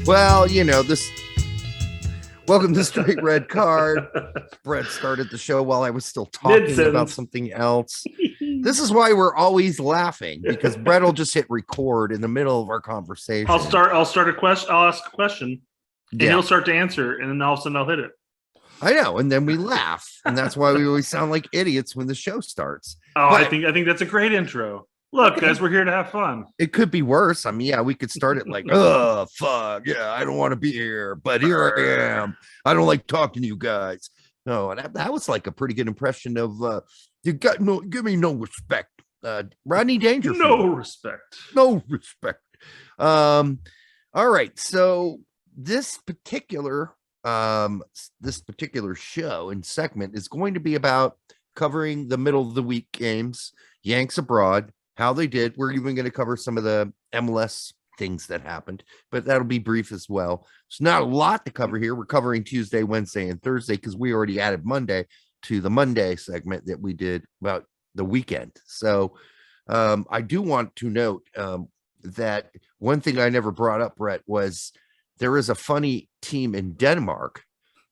Well, this. Welcome to Straight Red Card. Brett started the show while I was still talking about something else. This is why we're always laughing, because Brett will just hit record in the middle of our conversation. I'll start a question. I'll ask a question, and he'll start to answer, and then all of a sudden I'll hit it. I know, and then we laugh, and that's why we always sound like idiots when the show starts. Oh, but I think that's a great intro. Look, guys, we're here to have fun. It could be worse. I mean, yeah, we could start it like, oh, fuck, yeah, I don't want to be here, but here I am. I don't like talking to you guys. No, and that was like a pretty good impression of, you got no, give me no respect. Rodney Dangerfield. No respect. No respect. All right, so this particular show and segment is going to be about covering the middle of the week games, Yanks abroad, how they did. We're even going to cover some of the MLS things that happened, but that'll be brief as well. It's not a lot to cover here. We're covering Tuesday, Wednesday, and Thursday because we already added Monday to the Monday segment that we did about the weekend. So I do want to note that one thing I never brought up, Brett, was there is a funny team in Denmark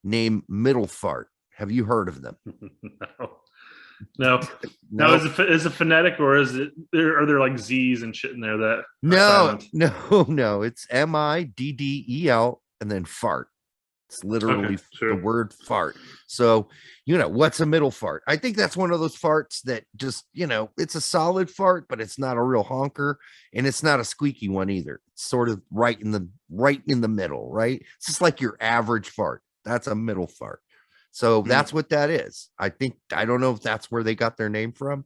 named Middelfart. Have you heard of them? No. Now, is it phonetic, or are there like Z's and shit in there that? No. It's Middel and then fart. It's literally the word fart. So, what's a middle fart? I think that's one of those farts that just, it's a solid fart, but it's not a real honker, and it's not a squeaky one either. It's sort of right in the middle, right? It's just like your average fart. That's a middle fart. So that's what that is. I don't know if that's where they got their name from.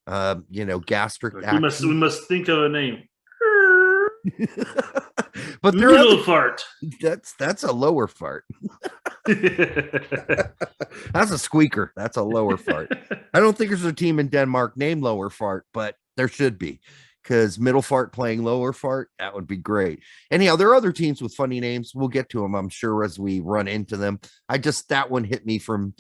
Gastric. We must think of a name. But little fart. That's a lower fart. That's a squeaker. That's a lower fart. I don't think there's a team in Denmark named Lower Fart, but there should be, because Middle Fart playing Lower Fart, that would be great. Anyhow, there are other teams with funny names. We'll get to them, I'm sure, as we run into them. That one hit me from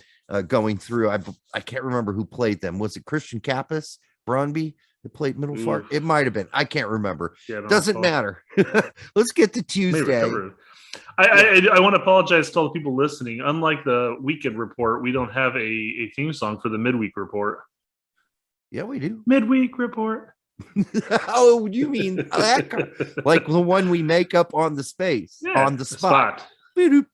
going through. I can't remember who played them. Was it Christian Kappas, Brøndby? Played Middle Fart. It might have been. I can't remember. Doesn't matter. Let's get to Tuesday. I want to apologize to all the people listening. Unlike the weekend report, we don't have a theme song for the midweek report. Yeah, we do. Midweek report. Oh, you mean that? Like the one we make up on the space, on the spot. Midweek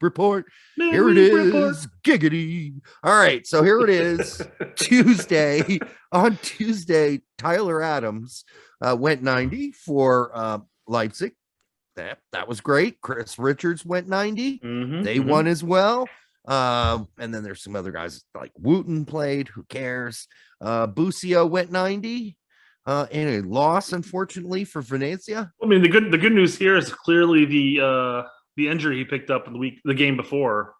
report. Here it is. Giggity. All right, so here it is. Tuesday. On Tuesday, Tyler Adams went 90 for Leipzig. That was great. Chris Richards went 90. They won as well. And then there's some other guys like Wooten played. Who cares? Busio went 90. And a loss, unfortunately, for Venezia. I mean, the good news here is clearly the injury he picked up in the game before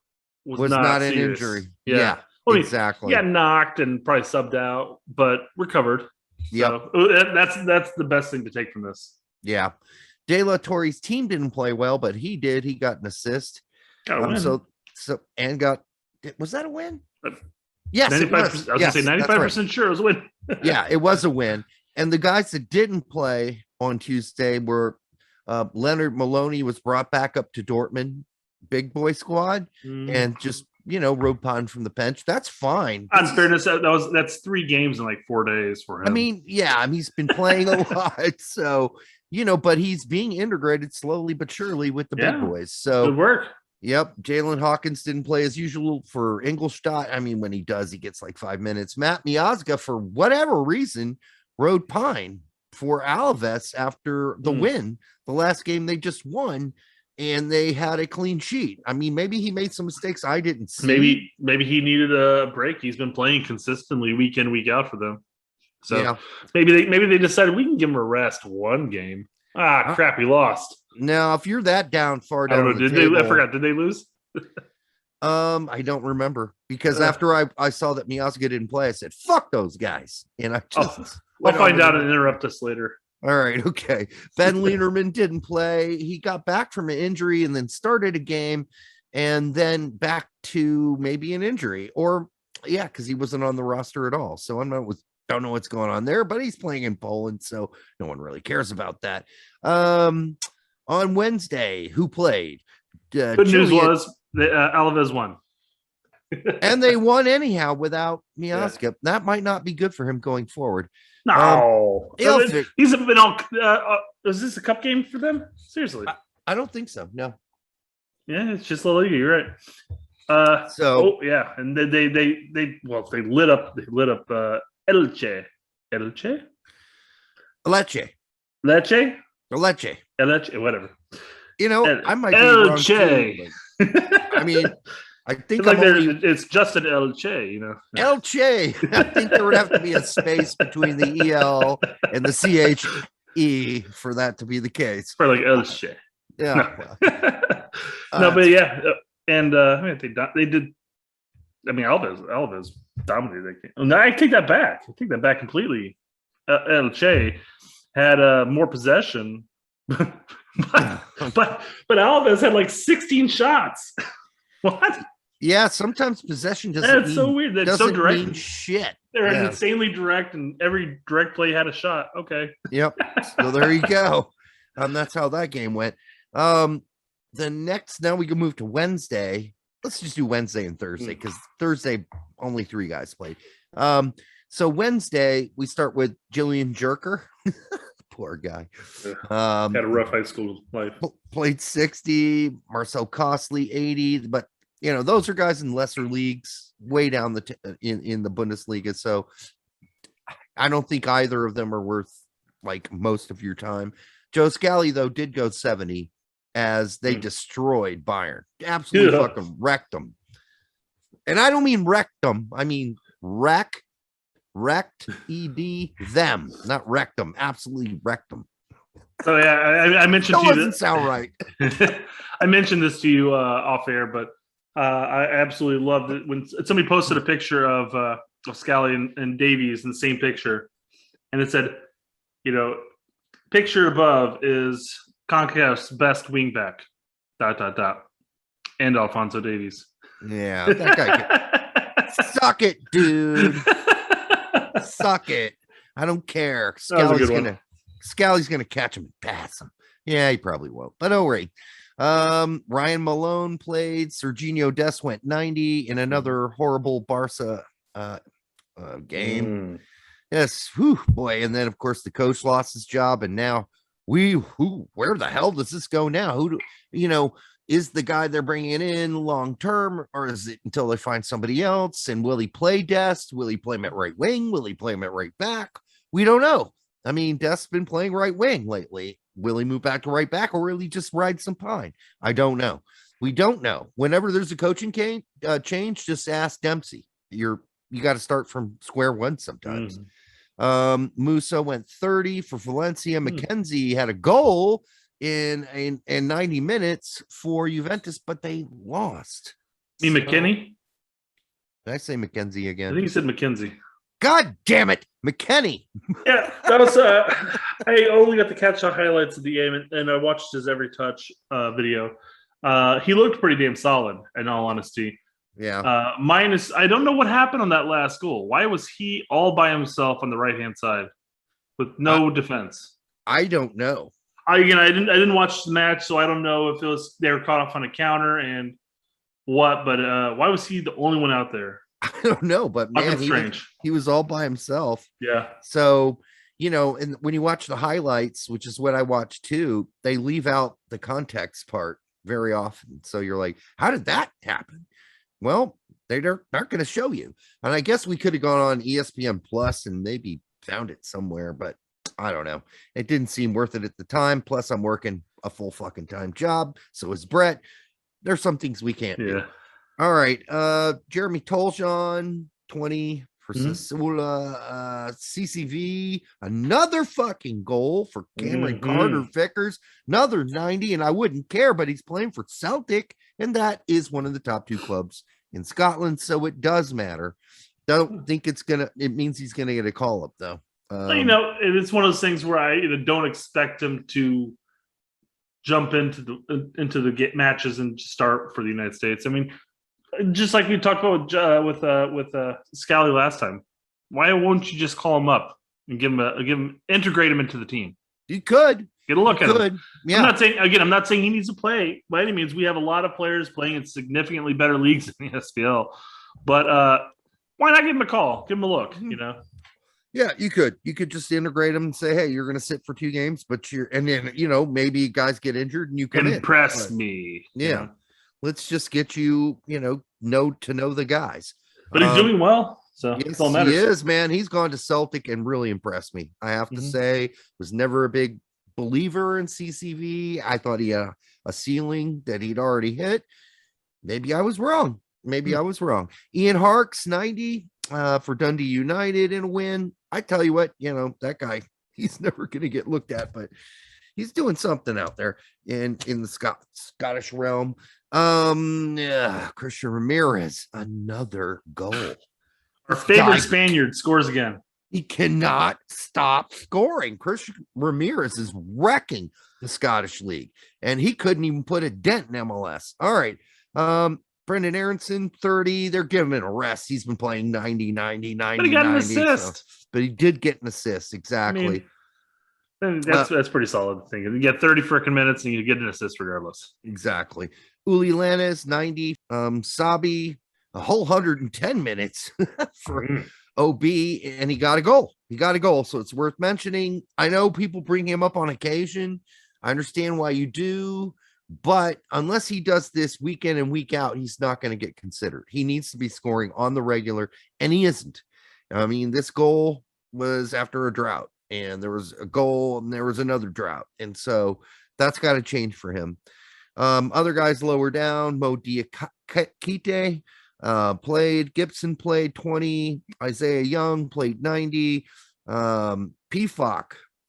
was not an injury. Yeah, well, exactly. He got knocked and probably subbed out, but recovered. Yeah, so that's the best thing to take from this. Yeah, De La Torre's team didn't play well, but he did. He got an assist. Was that a win? Yes, 95%, I was going to say 95% sure it was a win. Yeah, it was a win. And the guys that didn't play on Tuesday were Leonard Maloney was brought back up to Dortmund, big boy squad, and just, rode pine from the bench. That's fine. On fairness, that's 3 games in like 4 days for him. I mean, yeah, he's been playing a lot. So, but he's being integrated slowly but surely with the big boys. So good work. Yep. Jalen Hawkins didn't play as usual for Ingolstadt. I mean, when he does, he gets like 5 minutes. Matt Miazga, for whatever reason, rode pine for Alaves after the win. The last game they just won, and they had a clean sheet. I mean, maybe he made some mistakes I didn't see. Maybe he needed a break. He's been playing consistently week in, week out for them. So maybe they decided we can give him a rest one game. Crap, we lost. Now, if you're that far down, I forgot. Did they lose? I don't remember, because after I saw that Miazga didn't play, I said, "Fuck those guys," and I just I'll find out and interrupt us later. All right, okay. Ben Lienerman didn't play. He got back from an injury and then started a game, and then back to maybe an injury, because he wasn't on the roster at all. So don't know what's going on there, but he's playing in Poland, so no one really cares about that. on Wednesday, who played? Good news was Alves won. And they won anyhow without Miazga. Yeah. That might not be good for him going forward. No. He's been all. Is this a cup game for them? Seriously. I don't think so. No. Yeah, it's just La Liga. You're right. And then they lit up Elche. Whatever. I might be wrong too, I mean, I think it's just an Elche, Elche. I think there would have to be a space between the EL and the CHE for that to be the case. For like Elche. Yeah. But yeah. And they did. I mean, Alves dominated that game. No, I take that back. Completely. Elche had more possession, but Alves had like 16 shots. What? Yeah, sometimes possession doesn't. That's so weird. That's so direct. Mean shit. They're insanely direct, and every direct play had a shot. Okay. Yep. So there you go. That's how that game went. Now we can move to Wednesday. Let's just do Wednesday and Thursday because Thursday only 3 guys played. So Wednesday we start with Jillian Jerker. Poor guy. Had a rough high school life. Played 60. Marcel Costley 80. But those are guys in lesser leagues, way down in the Bundesliga. So I don't think either of them are worth like most of your time. Joe Scally though did go 70. As they destroyed Bayern. Absolutely fucking wrecked them. And I don't mean wrecked them. I mean wrecked, them, not wrecked them. Absolutely wrecked them. So yeah, I mentioned that to you doesn't sound right. I mentioned this to you off air, but I absolutely loved it when somebody posted a picture of Scally and Davies in the same picture. And it said, picture above is CONCACAF's best wingback. ... And Alphonso Davies. Yeah, that guy. Suck it, dude. Suck it. I don't care. Scally's gonna catch him and pass him. Yeah, he probably won't. But don't worry. Ryan Malone played. Serginho Dest went 90 in another horrible Barca game. Yes, boy. And then of course the coach lost his job, and now. Where the hell does this go now? Is the guy they're bringing in long term, or is it until they find somebody else? And will he play Dest? Will he play him at right wing? Will he play him at right back? We don't know. I mean, Dest's been playing right wing lately. Will he move back to right back, or will he just ride some pine? I don't know. We don't know. Whenever there's a coaching change, just ask Dempsey. You got to start from square one sometimes. Musa went 30 for Valencia. McKenzie had a goal in 90 minutes for Juventus, but they lost. McKinney? Did I say McKenzie again? I think you said McKenzie. God damn it, McKenny. Yeah, that was. I only got to catch the highlights of the game, and I watched his every touch video. He looked pretty damn solid, in all honesty. Yeah. Minus, I don't know what happened on that last goal. Why was he all by himself on the right-hand side with no defense? I don't know. I didn't watch the match, so I don't know if they were caught off on a counter and what. But why was he the only one out there? I don't know, but man, he was all by himself. Yeah. So and when you watch the highlights, which is what I watch too, they leave out the context part very often. So you're like, how did that happen? Well, they're not going to show you. And I guess we could have gone on ESPN Plus and maybe found it somewhere, but I don't know. It didn't seem worth it at the time. Plus, I'm working a full fucking time job. So is Brett. There's some things we can't do. All right. Jeremy Toljan, 20 for Sassuolo. CCV, another fucking goal for Cameron Carter Vickers, another 90, and I wouldn't care, but he's playing for Celtic, and that is one of the top 2 clubs in Scotland, so it does matter. Don't think it means he's gonna get a call up though. It's one of those things where I don't expect him to jump into the matches and start for the United States. I mean, just like we talked about with Scally last time. Why won't you just call him up and integrate him into the team? You could. Get a look at him. Yeah. I'm not saying he needs to play by any means. We have a lot of players playing in significantly better leagues in the SPL, but why not give him a call? Give him a look. You know. Yeah, you could just integrate them and say, hey, you're going to sit for 2 games, but and then, maybe guys get injured and you come impress me. Yeah. You know? Let's just get you, know the guys. But he's doing well. So yes, all matters. He is, man. He's gone to Celtic and really impressed me. I have to say, was never a big believer in CCV. I thought he had a ceiling that he'd already hit. Maybe I was wrong. Ian Harks, 90 for Dundee United in a win. I tell you what, that guy, he's never going to get looked at, but he's doing something out there in the Scottish realm. Christian Ramirez, another goal. Our favorite Spaniard scores again. He cannot stop scoring. Christian Ramirez is wrecking the Scottish League, and he couldn't even put a dent in MLS. All right. Brendan Aronson, 30. They're giving him a rest. He's been playing 90. But he got an assist. But he did get an assist. Exactly. I mean, that's pretty solid thing. You get 30 freaking minutes and you get an assist regardless. Exactly. Uli Lanes, 90. Sabi, a whole 110 minutes for OB, and he got a goal. So it's worth mentioning. I know people bring him up on occasion. I understand why you do. But unless he does this week in and week out, he's not going to get considered. He needs to be scoring on the regular, and he isn't. I mean, this goal was after a drought, and there was a goal, and there was another drought. And so that's got to change for him. Other guys lower down, Mo Diakite played. Gibson played 20. Isaiah Young played 90. PFOC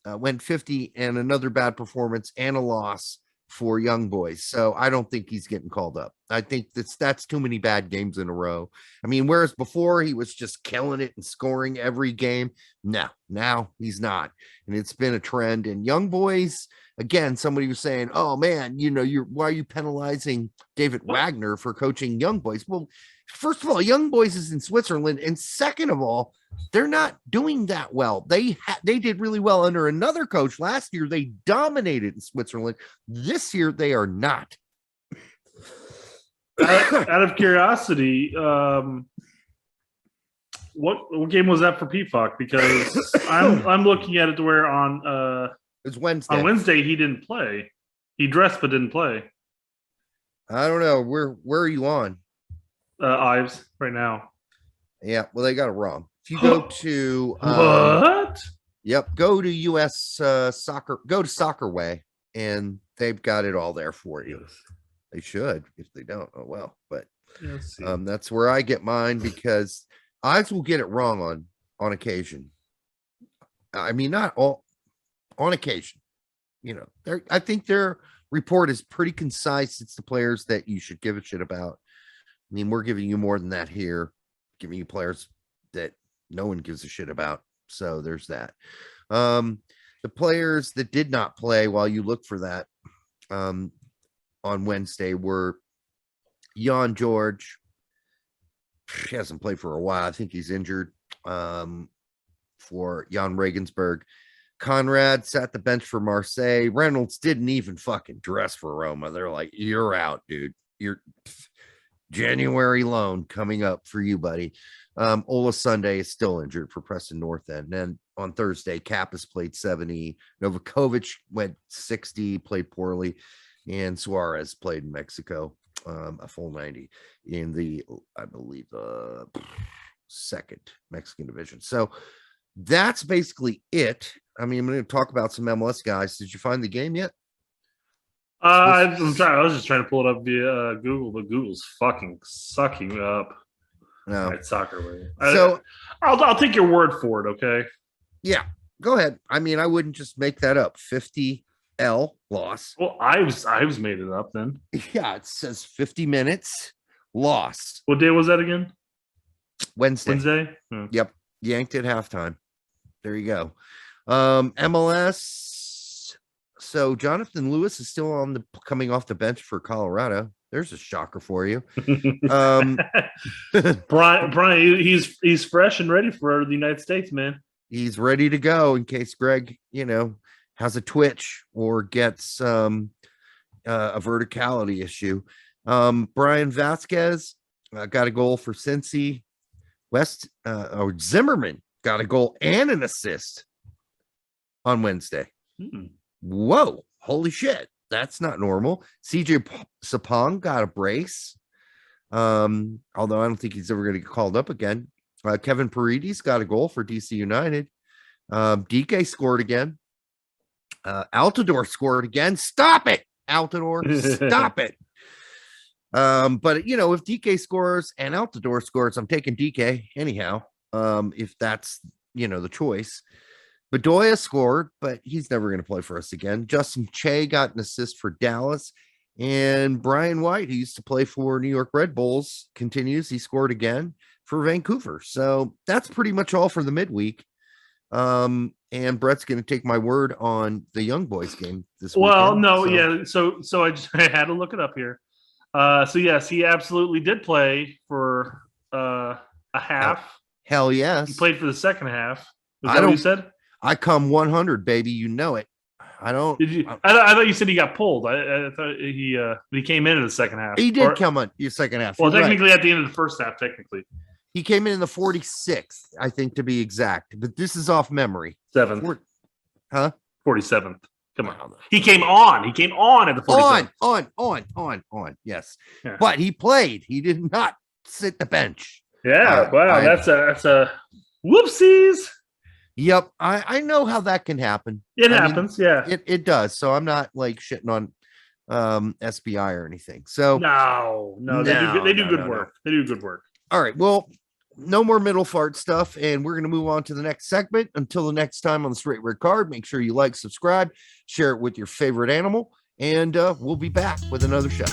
went 50, and another bad performance and a loss for Young Boys. So I don't think he's getting called up. I think that's too many bad games in a row. I mean, whereas before he was just killing it and scoring every game. No, now he's not. And it's been a trend. And Young Boys, again, somebody was saying, oh man, why are you penalizing David Wagner for coaching Young Boys? Well, first of all, Young Boys is in Switzerland. And second of all, they're not doing that well. They did really well under another coach. Last year, they dominated in Switzerland. This year, they are not. Out of curiosity, what game was that for PFOC? Because I'm looking at it to where it's Wednesday. On Wednesday he didn't play. He dressed but didn't play. I don't know. Where are you on? Ives right now. Yeah, well, they got it wrong. If you go to what? Yep, go to US soccer. Go to Soccer Way, and they've got it all there for you. They should. If they don't, oh well. But that's where I get mine, because Ives will get it wrong on occasion. I mean, not all on occasion. I think their report is pretty concise. It's the players that you should give a shit about. I mean, we're giving you more than that here, giving you players that no one gives a shit about. So there's that. The players that did not play, while you look for that, on Wednesday were Jan George. He hasn't played for a while. I think he's injured. For Jan Regensburg. Conrad sat the bench for Marseille. Reynolds didn't even fucking dress for Roma. They're like, you're out, dude. You're January loan coming up for you, buddy. Ola Sunday is still injured for Preston North End. And on Thursday, Kappas played 70. Novakovic went 60, played poorly. And Suarez played in Mexico, a full 90 in the, I believe, second Mexican division. So that's basically it. I mean, I'm going to talk about some MLS guys. Did you find the game yet? I'm trying. I was just trying to pull it up via Google, but Google's fucking sucking up. No, it's Soccer Way. So I'll take your word for it. Okay. Yeah, go ahead. I mean, I wouldn't just make that up. 50L loss. Well, I was made it up then. Yeah, it says 50 minutes loss. What day was that again? Wednesday. Yep, yanked at halftime. There you go. MLS. So Jonathan Lewis is still coming off the bench for Colorado. There's a shocker for you. Brian, he's fresh and ready for the United States, man. He's ready to go in case Greg, has a twitch or gets a verticality issue. Brian Vasquez got a goal for Cincy. Zimmerman got a goal and an assist on Wednesday. Whoa, holy shit. That's not normal. CJ Sapong got a brace. Although I don't think he's ever going to get called up again. Kevin Paridis got a goal for DC United. DK scored again. Altidore scored again. Stop it, Altidore. Stop it. But if DK scores and Altidore scores, I'm taking DK anyhow. If that's the choice. Bedoya scored, but he's never going to play for us again. Justin Che got an assist for Dallas, and Brian White, who used to play for New York Red Bulls, continues. He scored again for Vancouver. So that's pretty much all for the midweek. And Brett's going to take my word on the Young Boys game this weekend. Well, no, yeah. So I had to look it up here. So yes, he absolutely did play for a half. Hell yes. He played for the second half. Is that what you said? I come 100, baby. You know it. I don't. Did you? I thought you said he got pulled. I thought he came in the second half. He did come on your second half. Well, technically at the end of the first half, technically. He came in the 46th, I think, to be exact. But this is off memory. 7th. 47th. Come on. He came on at the 47th. On. Yes. Yeah. But he played. He did not sit the bench. Yeah. Wow. That's a whoopsies. Yep. I know how that can happen. It happens. Yeah. It does. So I'm not like shitting on SBI or anything. So no. They do good work. They do good work. All right. Well, no more middle fart stuff, and we're going to move on to the next segment. Until the next time on the Straight Red Card, make sure you like, subscribe, share it with your favorite animal, and we'll be back with another show.